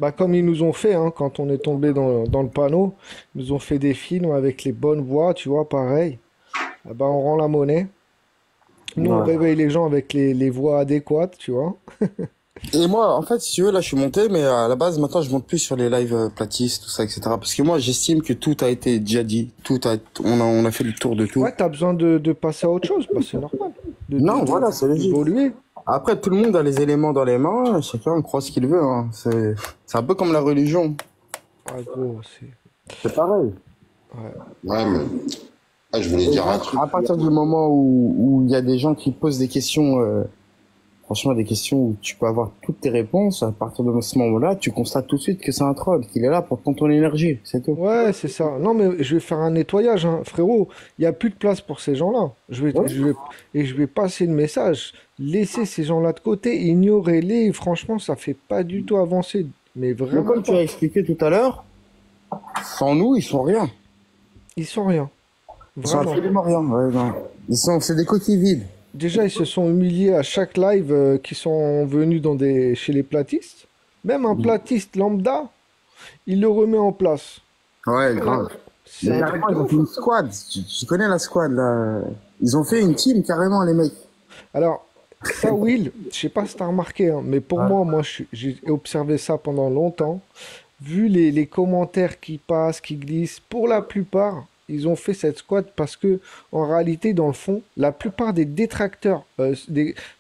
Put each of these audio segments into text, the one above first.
Bah, comme ils nous ont fait, hein, quand on est tombé dans le panneau, ils nous ont fait des films avec les bonnes voix, tu vois, pareil. Ah bah, on rend la monnaie. Nous, on Ouais. réveille les gens avec les voix adéquates, tu vois. Et moi, en fait, si tu veux, là, je suis monté, mais à la base, maintenant, je monte plus sur les lives platistes, tout ça, etc. Parce que moi, j'estime que tout a été déjà dit. On a fait le tour de tout. Ouais, t'as besoin de passer à autre chose, bah, c'est normal. Non, voilà, c'est logique. D'évoluer. Après, tout le monde a les éléments dans les mains, chacun croit ce qu'il veut, hein. C'est un peu comme la religion. Ah, gros, c'est. C'est pareil. Ouais. Ouais, mais je voulais Et dire un truc. à partir du moment où il y a des gens qui posent des questions, franchement, des questions où tu peux avoir toutes tes réponses, à partir de ce moment-là, tu constates tout de suite que c'est un troll, qu'il est là pour prendre ton énergie, c'est tout. Ouais, c'est ça. Non, mais je vais faire un nettoyage, hein. Frérot. Il n'y a plus de place pour ces gens-là. Ouais. Et je vais passer le message. Laissez ces gens-là de côté, ignorez-les. Franchement, ça fait pas du tout avancer. Mais Mais vraiment comme tu as pas. expliqué tout à l'heure, sans nous, ils sont rien. Ils sont rien. Ils sont Vraiment. absolument rien. Ouais, non. C'est des coquilles vides. Déjà, ils se sont humiliés à chaque live qui sont venus chez les platistes. Même un platiste lambda, il le remet en place. Ouais, Non, grave. c'est Mais un truc carrément, de ils ont fait ouf. une squad. Tu connais la squad, là. Ils ont fait une team, carrément, les mecs. Alors, ça, Will, je sais pas si t'as remarqué, hein, mais pour moi, j'ai observé ça pendant longtemps. Vu les commentaires qui passent, qui glissent, pour la plupart, ils ont fait cette squad parce que, en réalité, dans le fond, la plupart des détracteurs,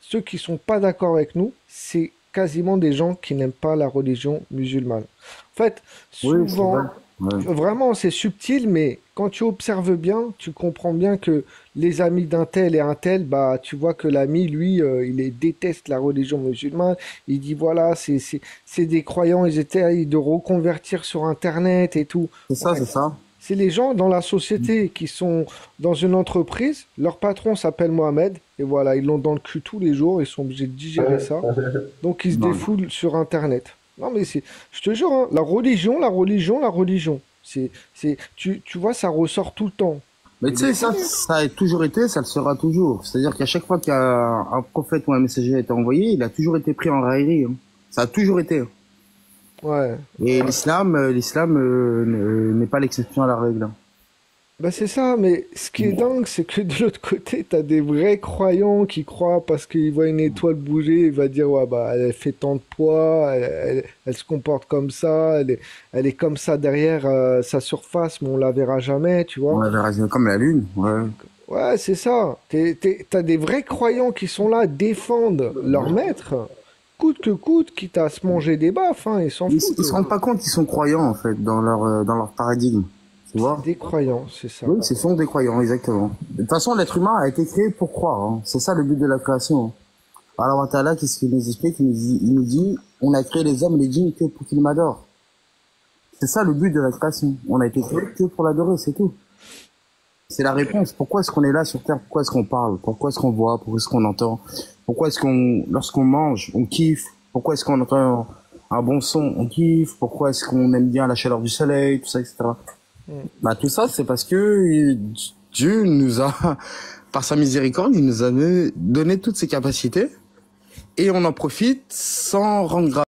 ceux qui sont pas d'accord avec nous, c'est quasiment des gens qui n'aiment pas la religion musulmane. En fait, Oui, c'est vrai. souvent, Ouais. vraiment, c'est subtil, mais quand tu observes bien, tu comprends bien que les amis d'un tel et un tel, bah, tu vois que l'ami, lui, déteste la religion musulmane. Il dit, voilà, c'est des croyants, ils essayent de reconvertir sur Internet et tout. C'est ça, Ouais, c'est ça. c'est les gens dans la société qui sont dans une entreprise, leur patron s'appelle Mohamed, et voilà, ils l'ont dans le cul tous les jours, ils sont obligés de digérer ça. Donc ils se Non. défoulent sur Internet. Non mais je te jure, hein, la religion, la religion, la religion. Tu vois, ça ressort tout le temps. Mais Et tu le sais, pire, ça a toujours été, ça le sera toujours. C'est-à-dire qu'à chaque fois qu'un prophète ou un messager a été envoyé, il a toujours été pris en raillerie, hein. Ça a toujours été, hein. ouais. Et l'islam n'est pas l'exception à la règle, hein. Bah c'est ça, mais ce qui est dingue, c'est que de l'autre côté, t'as des vrais croyants qui croient parce qu'ils voient une étoile bouger, il va dire, ouais, bah, elle fait tant de poids, elle se comporte comme ça, elle est comme ça derrière sa surface, mais on la verra jamais, tu On vois. la verra comme la lune, ouais. Ouais, c'est ça. T'as des vrais croyants qui sont là, défendent leur maître, coûte que coûte, quitte à se manger des baffes, hein, ils s'en Ils foutent. se rendent pas compte qu'ils sont croyants, en fait, dans leur paradigme. Tu C'est vois? des croyants, c'est ça. Oui, ce sont des croyants, exactement. De toute façon, l'être humain a été créé pour croire, hein. C'est ça le but de la création, hein. Allah Ta'ala, qu'est-ce qu'il nous explique? Il nous dit, on a créé les hommes et les djinns que pour qu'ils m'adorent. C'est ça le but de la création. On a été créé que pour l'adorer, c'est tout. C'est la réponse. Pourquoi est-ce qu'on est là sur Terre? Pourquoi est-ce qu'on parle? Pourquoi est-ce qu'on voit? Pourquoi est-ce qu'on entend? Pourquoi est-ce lorsqu'on mange, on kiffe? Pourquoi est-ce qu'on entend un bon son, on kiffe? Pourquoi est-ce qu'on aime bien la chaleur du soleil, tout ça, etc. Mm. Bah, tout ça, c'est parce que Dieu nous a, par sa miséricorde, il nous a donné toutes ces capacités et on en profite sans rendre grave.